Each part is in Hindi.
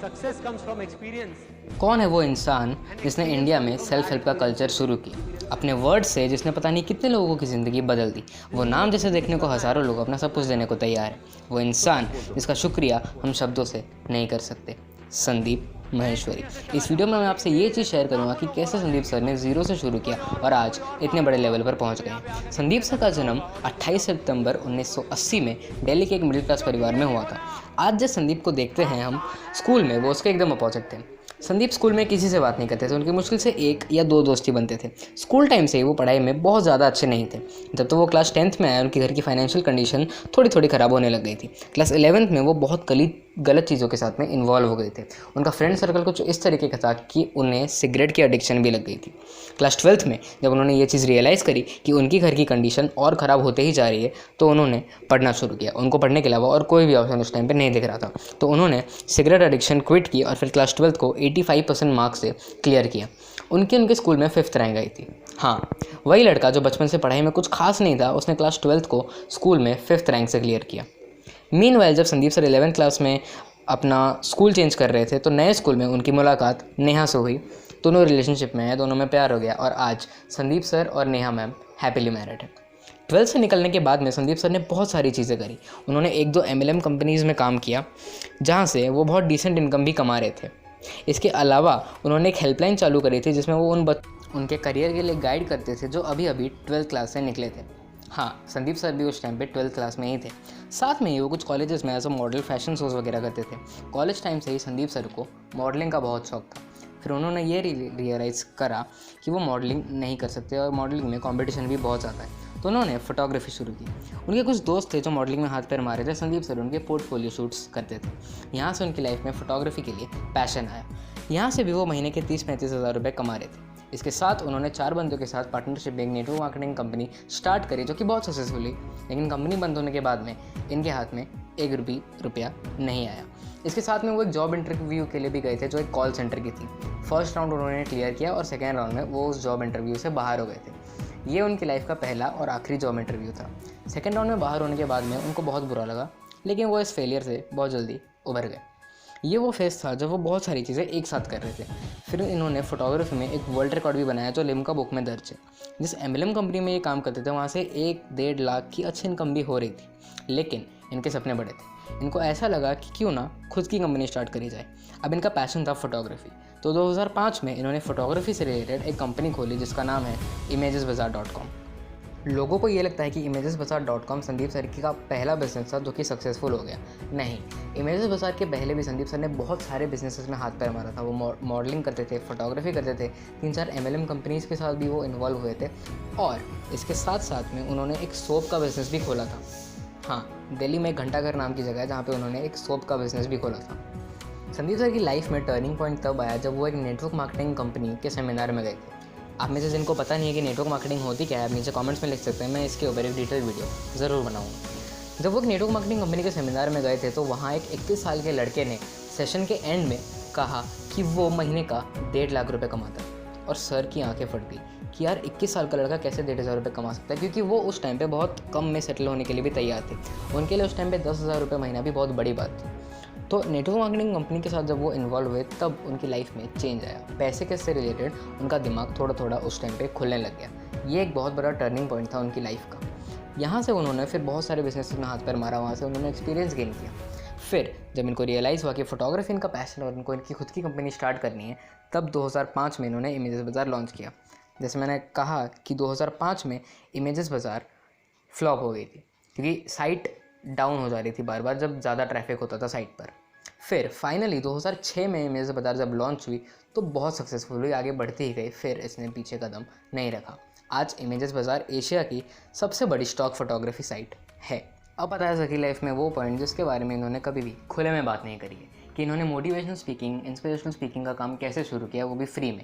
Success comes from experience. कौन है वो इंसान जिसने इंडिया में सेल्फ हेल्प का कल्चर शुरू किया, अपने वर्ड से जिसने पता नहीं कितने लोगों की ज़िंदगी बदल दी। वो नाम जैसे देखने को हज़ारों लोग अपना सब कुछ देने को तैयार है। वो इंसान जिसका शुक्रिया हम शब्दों से नहीं कर सकते, संदीप महेश्वरी। इस वीडियो में मैं आपसे ये चीज़ शेयर करूंगा कि कैसे संदीप सर ने ज़ीरो से शुरू किया और आज इतने बड़े लेवल पर पहुंच गए। संदीप सर का जन्म 28 सितंबर 1980 में दिल्ली के एक मिडिल क्लास परिवार में हुआ था। आज जिस संदीप को देखते हैं हम स्कूल में, वो उसके एकदम अपोजिट थे। संदीप स्कूल में किसी से बात नहीं करते थे, उनकी मुश्किल से 1 या 2 दोस्त ही बनते थे। स्कूल टाइम से ही वो पढ़ाई में बहुत ज़्यादा अच्छे नहीं थे। जब तो वो क्लास 10th में आए, उनके घर की फाइनेंशियल कंडीशन थोड़ी थोड़ी ख़राब होने लग गई थी। क्लास 11th में वो बहुत गलत चीज़ों के साथ में इन्वॉल्व हो गए थे। उनका फ्रेंड सर्कल कुछ इस तरीके का था कि उन्हें सिगरेट की एडिक्शन भी लग गई थी। क्लास 12th में जब उन्होंने ये चीज़ रियलाइज़ करी कि उनकी घर की कंडीशन और ख़राब होते ही जा रही है, तो उन्होंने पढ़ना शुरू किया। उनको पढ़ने के अलावा और कोई भी ऑप्शन उस टाइम पे नहीं दिख रहा था, तो उन्होंने सिगरेट एडिक्शन क्विट की और फिर क्लास 12th को 85% मार्क्स से क्लियर किया। उनके स्कूल में 5th रैंक आई थी। हाँ, वही लड़का जो बचपन से पढ़ाई में कुछ खास नहीं था, उसने क्लास 12th को स्कूल में 5th रैंक से क्लियर किया। मीनवाइल जब संदीप सर 11th क्लास में अपना स्कूल चेंज कर रहे थे, तो नए स्कूल में उनकी मुलाकात नेहा से हुई। दोनों रिलेशनशिप में है, दोनों में प्यार हो गया और आज संदीप सर और नेहा मैम हैप्पीली मैरिड है। 12th से निकलने के बाद में संदीप सर ने बहुत सारी चीज़ें करी। उन्होंने 1-2 MLM कंपनीज़ में काम किया, जहाँ से वो बहुत डिसेंट इनकम भी कमा रहे थे। इसके अलावा उन्होंने एक हेल्पलाइन चालू करी थी, जिसमें वो उनके करियर के लिए गाइड करते थे जो अभी 12th क्लास से निकले थे। हाँ, संदीप सर भी उस टाइम पे 12th क्लास में ही थे। साथ में ही वो कुछ कॉलेजेस में as a model fashion shows वगैरह करते थे। कॉलेज टाइम से ही संदीप सर को मॉडलिंग का बहुत शौक था। फिर उन्होंने ये रियलाइज़ करा कि वो मॉडलिंग नहीं कर सकते और मॉडलिंग में कंपटीशन भी बहुत ज़्यादा है, तो उन्होंने फोटोग्राफी शुरू की। उनके कुछ दोस्त थे जो मॉडलिंग में हाथ पैर मारे थे। संदीप सर उनके पोर्टफोलियो शूट्स करते थे। यहाँ से उनकी लाइफ में फ़ोटोग्राफी के लिए पैशन आया। यहाँ से भी वो महीने के 30-35 हज़ार रुपये कमा रहे थे। इसके साथ उन्होंने 4 बंदों के साथ पार्टनरशिप में एक नेटवर्क मार्केटिंग कंपनी स्टार्ट करी, जो कि बहुत सक्सेसफुल हुई। लेकिन कंपनी बंद होने के बाद में इनके हाथ में 1 रुपया नहीं आया। इसके साथ में वो एक जॉब इंटरव्यू के लिए भी गए थे, जो एक कॉल सेंटर की थी। फर्स्ट राउंड उन्होंने क्लियर किया और सेकेंड राउंड में वो उस जॉब इंटरव्यू से बाहर हो गए थे। ये उनकी लाइफ का पहला और आखिरी जॉब इंटरव्यू था। सेकेंड राउंड में बाहर होने के बाद में उनको बहुत बुरा लगा, लेकिन वो इस फेलियर से बहुत जल्दी उभर गए। ये वो फेस था जब वो बहुत सारी चीज़ें एक साथ कर रहे थे। फिर इन्होंने फोटोग्राफी में एक वर्ल्ड रिकॉर्ड भी बनाया, जो लिम्का बुक में दर्ज है। जिस MLM कंपनी में ये काम करते थे, वहाँ से 1-1.5 लाख की अच्छी इनकम भी हो रही थी। लेकिन इनके सपने बड़े थे। इनको ऐसा लगा कि क्यों ना खुद की कंपनी स्टार्ट करी जाए। अब इनका पैशन था फोटोग्राफी, तो 2005 में इन्होंने फोटोग्राफी से रिलेटेड एक कंपनी खोली, जिसका नाम है imagesbazaar.com। लोगों को ये लगता है कि imagesbazaar.com संदीप सर का पहला बिजनेस था जो कि सक्सेसफुल हो गया। नहीं, इमेजेस बाज़ार के पहले भी संदीप सर ने बहुत सारे बिजनेसेस में हाथ पैर मारा था। वो मॉडलिंग करते थे, फोटोग्राफी करते थे, 3-4 MLM कंपनीज़ के साथ भी वो इन्वॉल्व हुए थे। और इसके साथ साथ में उन्होंने एक सोप का बिज़नेस भी खोला था। हाँ, दिल्ली में घंटाघर नाम की जगह है, जहाँ पर उन्होंने एक सोप का बिज़नेस भी खोला था। संदीप सर की लाइफ में टर्निंग पॉइंट तब आया जब वो एक नेटवर्क मार्केटिंग कंपनी के सेमिनार में गए थे। आप में से जिनको पता नहीं है कि नेटवर्क मार्केटिंग होती क्या है, आप नीचे कमेंट्स में लिख सकते हैं, मैं इसके ऊपर एक डिटेल वीडियो ज़रूर बनाऊंगा। जब वो एक नेटवर्क मार्केटिंग कंपनी के सेमिनार में गए थे, तो वहाँ एक 21 साल के लड़के ने सेशन के एंड में कहा कि वो महीने का 1.5 लाख रुपये कमाता है। और सर की आंखें फट गई कि यार 21 साल का लड़का कैसे 1.5 रुपये कमा सकता है, क्योंकि वो उस टाइम पे बहुत कम में सेटल होने के लिए भी तैयार थे। उनके लिए उस टाइम पे 10,000 रुपये महीना भी बहुत बड़ी बात थी। तो नेटवर्क मार्केटिंग कंपनी के साथ जब वो इन्वॉल्व हुए, तब उनकी लाइफ में चेंज आया। पैसे के से रिलेटेड उनका दिमाग थोड़ा थोड़ा उस टाइम पे खुलने लग गया। ये एक बहुत बड़ा टर्निंग पॉइंट था उनकी लाइफ का। यहाँ से उन्होंने फिर बहुत सारे बिजनेस में हाथ पैर मारा, वहाँ से उन्होंने एक्सपीरियंस गेन किया। फिर जब इनको रियलाइज़ हुआ कि फोटोग्राफी इनका पैशन और इनको इनकी खुद की कंपनी स्टार्ट करनी है, तब 2005 में इन्होंने इमेजेस बाज़ार लॉन्च किया। जैसे मैंने कहा कि 2005 में इमेजेस बाज़ार फ्लॉप हो गई थी, क्योंकि साइट डाउन हो जा रही थी बार बार जब ज़्यादा ट्रैफिक होता था साइट पर। फिर फाइनली 2006 में इमेजेस बाज़ार जब लॉन्च हुई, तो बहुत सक्सेसफुल हुई, आगे बढ़ती ही गई। फिर इसने पीछे कदम नहीं रखा। आज इमेजेस बाज़ार एशिया की सबसे बड़ी स्टॉक फोटोग्राफी साइट है। अब पता है सकी लाइफ में वो पॉइंट जिसके बारे में इन्होंने कभी भी खुले में बात नहीं करी है, कि इन्होंने मोटिवेशनल स्पीकिंग, इंस्पिरेशनल स्पीकिंग का काम कैसे शुरू किया, वो भी फ्री में।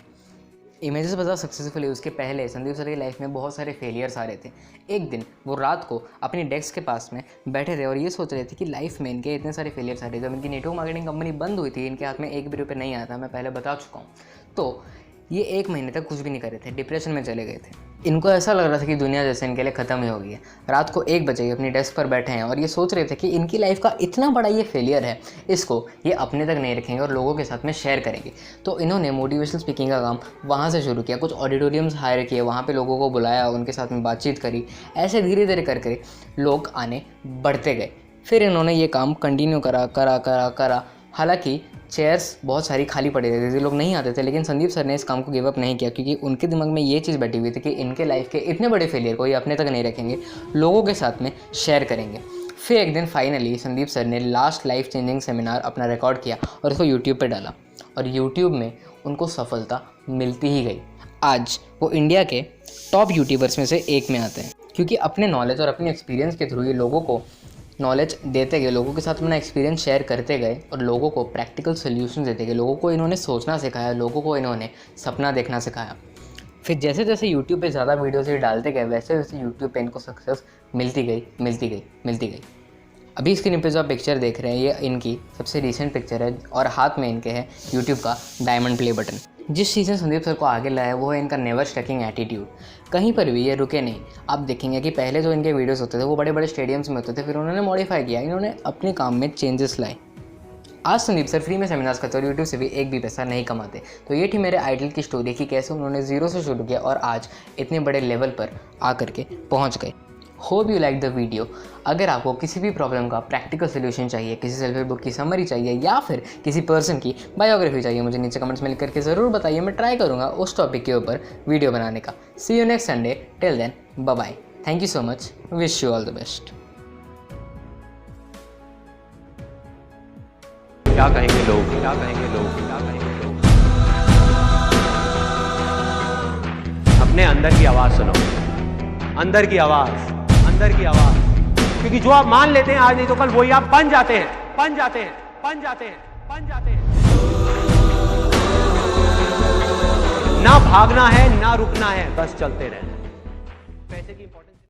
इमेजेस बाज़ार सक्सेसफुल है, उसके पहले संदीप सर की लाइफ में बहुत सारे फेलियर्स आ रहे थे। एक दिन वो रात को अपनी डेस्क के पास में बैठे थे और ये सोच रहे थे कि लाइफ में इनके इतने सारे फेलियर्स आ रहे थे। जब इनकी नेटवर्क मार्केटिंग कंपनी बंद हुई थी, इनके हाथ में 1 भी रुपये नहीं आया था, मैं पहले बता चुका हूँ। तो ये 1 महीने तक कुछ भी नहीं कर रहे थे, डिप्रेशन में चले गए थे। इनको ऐसा लग रहा था कि दुनिया जैसे इनके लिए ख़त्म ही हो गई है। रात को 1 बजे अपनी डेस्क पर बैठे हैं और ये सोच रहे थे कि इनकी लाइफ का इतना बड़ा ये फेलियर है, इसको ये अपने तक नहीं रखेंगे और लोगों के साथ में शेयर करेंगे। तो इन्होंने मोटिवेशनल स्पीकिंग का काम वहाँ से शुरू किया। कुछ ऑडिटोरियम्स हायर किए, वहाँ पे लोगों को बुलाया, उनके साथ में बातचीत करी। ऐसे धीरे धीरे करके लोग आने बढ़ते गए। फिर इन्होंने ये काम कंटिन्यू करा। हालांकि चेयर्स बहुत सारी खाली पड़ी रहती थी, लोग नहीं आते थे, लेकिन संदीप सर ने इस काम को गिव अप नहीं किया, क्योंकि उनके दिमाग में ये चीज़ बैठी हुई थी कि इनके लाइफ के इतने बड़े फेलियर को ये अपने तक नहीं रखेंगे, लोगों के साथ में शेयर करेंगे। फिर एक दिन फाइनली संदीप सर ने लास्ट लाइफ चेंजिंग सेमिनार अपना रिकॉर्ड किया और उसको यूट्यूब पर डाला, और यूट्यूब में उनको सफलता मिलती ही गई। आज वो इंडिया के टॉप यूट्यूबर्स में से एक में आते हैं, क्योंकि अपने नॉलेज और अपने एक्सपीरियंस के थ्रू ये लोगों को नॉलेज देते गए, लोगों के साथ अपना एक्सपीरियंस शेयर करते गए और लोगों को प्रैक्टिकल सोल्यूशन देते गए। लोगों को इन्होंने सोचना सिखाया, लोगों को इन्होंने सपना देखना सिखाया। फिर जैसे जैसे यूट्यूब पे ज़्यादा वीडियोस ये डालते गए, वैसे वैसे यूट्यूब पे इनको सक्सेस मिलती गई। अभी स्क्रीन पे जो आप पिक्चर देख रहे हैं, ये इनकी सबसे रिसेंट पिक्चर है और हाथ में इनके है यूट्यूब का डायमंड प्ले बटन। जिस चीज़ ने संदीप सर को आगे लाया वो है इनका नेवर स्टकिंग एटीट्यूड। कहीं पर भी ये रुके नहीं। आप देखेंगे कि पहले जो इनके वीडियोस होते थे वो बड़े बड़े स्टेडियम्स में होते थे, फिर उन्होंने मॉडिफाई किया, इन्होंने अपने काम में चेंजेस लाए। आज संदीप सर फ्री में सेमिनार्स करते और यूट्यूब से भी एक भी पैसा नहीं कमाते। तो ये थी मेरे आइडल की स्टोरी कि कैसे उन्होंने ज़ीरो से शुरू किया और आज इतने बड़े लेवल पर आकर के पहुँच गए। Hope you like the video. अगर आपको किसी भी प्रॉब्लम का प्रैक्टिकल सोल्यूशन चाहिए, किसी सेल्फ हेल्प बुक की समरी चाहिए या फिर किसी पर्सन की बायोग्राफी चाहिए, मुझे नीचे कमेंट्स में लिख करके ज़रूर बताइए। मैं ट्राई करूँगा उस टॉपिक के ऊपर वीडियो बनाने का। See you next Sunday. Till then bye bye. Thank you so much. Wish you all the best. क्या कहेंगे लोग? अपने अंदर की आवाज सुनो, अंदर की आवाज। क्योंकि जो आप मान लेते हैं आज नहीं तो कल वही आप बन जाते हैं। ना भागना है ना रुकना है, बस चलते रहना है। पैसे की